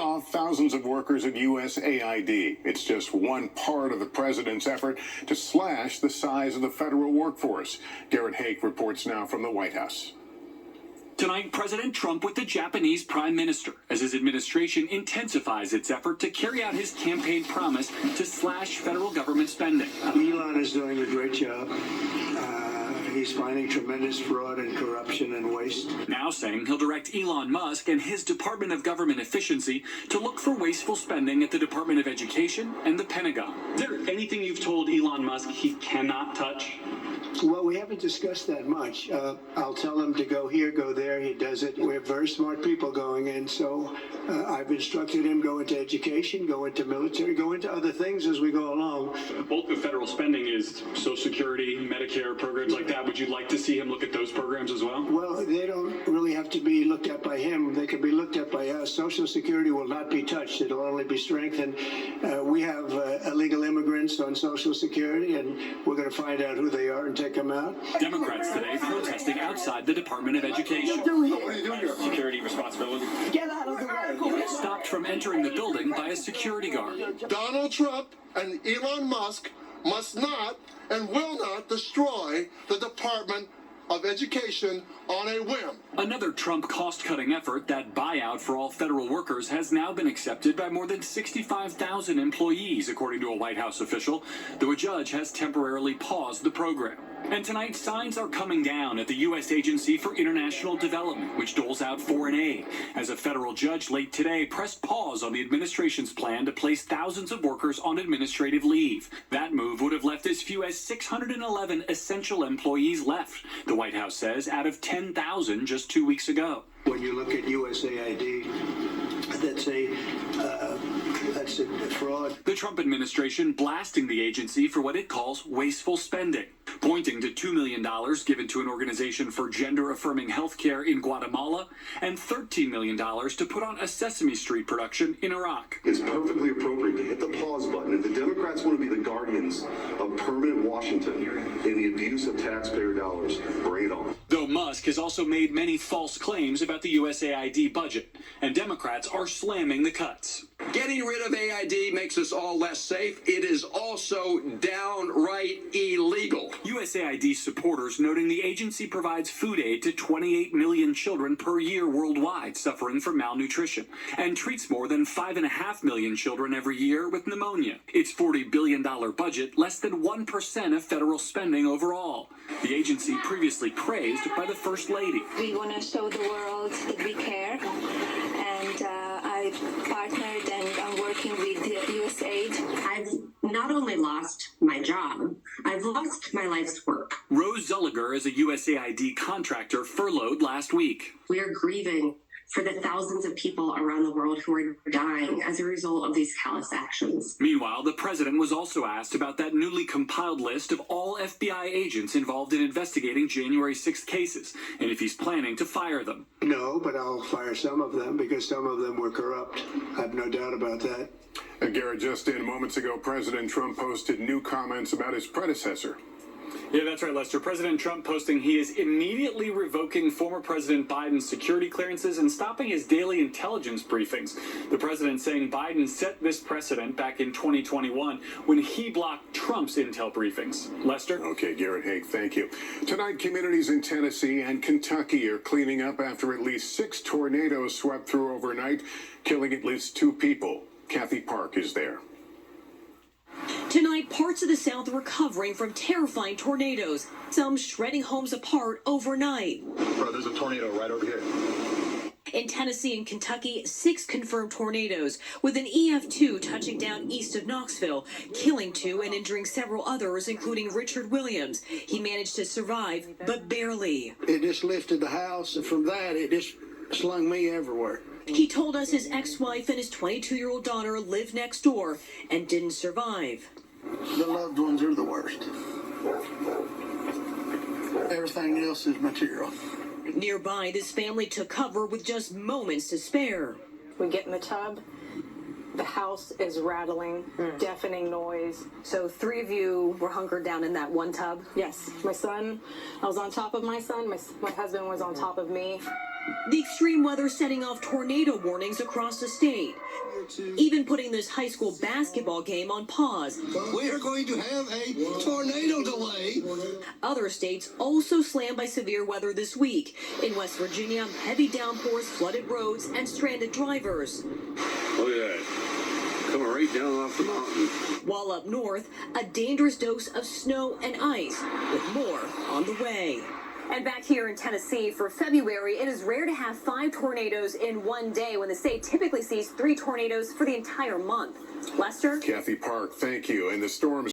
off thousands of workers at USAID. It's just one part of the president's effort to slash the size of the federal workforce. Garrett Hake reports now from the White House. Tonight, President Trump with the Japanese Prime Minister as his administration intensifies its effort to carry out his campaign promise to slash federal government spending. Elon is doing a great job. He's finding tremendous fraud and corruption and waste. Now saying he'll direct Elon Musk and his Department of Government Efficiency to look for wasteful spending at the Department of Education and the Pentagon. Is there anything you've told Elon Musk he cannot touch? Well, we haven't discussed that much. I'll tell him to go here, go there. He does it. We have very smart people going in, so I've instructed him go into education, go into military, go into other things as we go along. Bulk of federal spending is Social Security, Medicare, programs like that. Would you like to see him look at those programs as well? Well, they don't really have to be looked at by him. They can be looked at by us. Social Security will not be touched. It'll only be strengthened. We have illegal immigrants on Social Security, and we're going to find out who they are and take them out. Democrats today protesting outside the Department of Education. What are you doing here? Security responsibility. Get out of the way. Stopped from entering the building by a security guard. Donald Trump and Elon Musk must not and will not destroy the Department of Education on a whim. Another Trump cost-cutting effort, that buyout for all federal workers, has now been accepted by more than 65,000 employees, according to a White House official, though a judge has temporarily paused the program. And tonight, signs are coming down at the U.S. Agency for International Development, which doles out foreign aid, as a federal judge late today pressed pause on the administration's plan to place thousands of workers on administrative leave. That move would have left as few as 611 essential employees left, the White House says, out of 10,000 just 2 weeks ago. When you look at USAID, that's a fraud. The Trump administration blasting the agency for what it calls wasteful spending, pointing to $2 million given to an organization for gender-affirming health care in Guatemala and $13 million to put on a Sesame Street production in Iraq. It's perfectly appropriate to hit the pause button. If the Democrats want to be the guardians of permanent Washington in the abuse of taxpayer dollars, bring it on. Though Musk has also made many false claims about the USAID budget, and Democrats are slamming the cuts. Getting rid of AID makes us all less safe. It is also downright illegal. USAID supporters noting the agency provides food aid to 28 million children per year worldwide suffering from malnutrition and treats more than 5.5 million children every year with pneumonia. Its $40 billion budget, less than 1% of federal spending overall. The agency previously praised by the First Lady. We want to show the world that we care, and I partnered and I'm working with the USAID. I've not only lost my job, I've lost my life's work. Rose Zolliger is a USAID contractor furloughed last week. We are grieving for the thousands of people around the world who are dying as a result of these callous actions. Meanwhile, the president was also asked about that newly compiled list of all FBI agents involved in investigating January 6th cases, and if he's planning to fire them. No, but I'll fire some of them because some of them were corrupt. I have no doubt about that. Garrett, just in moments ago, President Trump posted new comments about his predecessor. Yeah, that's right, Lester. President Trump posting he is immediately revoking former President Biden's security clearances and stopping his daily intelligence briefings. The president saying Biden set this precedent back in 2021 when he blocked Trump's intel briefings. Lester? Okay, Garrett Hake, thank you. Tonight, communities in Tennessee and Kentucky are cleaning up after at least 6 tornadoes swept through overnight, killing at least 2 people. Kathy Park is there. Tonight, parts of the South are recovering from terrifying tornadoes, some shredding homes apart overnight. Bro, there's a tornado right over here. In Tennessee and Kentucky, 6 confirmed tornadoes, with an EF2 touching down east of Knoxville, killing 2 and injuring several others, including Richard Williams. He managed to survive, but barely. It just lifted the house, and from that, it just slung me everywhere. He told us his ex-wife and his 22-year-old daughter lived next door and didn't survive. The loved ones are the worst. Everything else is material. Nearby, this family took cover with just moments to spare. We get in the tub, the house is rattling, deafening noise. So 3 of you were hunkered down in that one tub? Yes. My son, I was on top of my son. My husband was on top of me. The extreme weather setting off tornado warnings across the state, even putting this high school basketball game on pause. We are going to have a tornado delay. Other states also slammed by severe weather this week. In West Virginia, heavy downpours flooded roads and stranded drivers. Look at that. Coming right down off the mountain. While up north, a dangerous dose of snow and ice, with more on the way. And back here in Tennessee, for February, it is rare to have 5 tornadoes in one day when the state typically sees 3 tornadoes for the entire month. Lester? Kathy Park, thank you. And the storms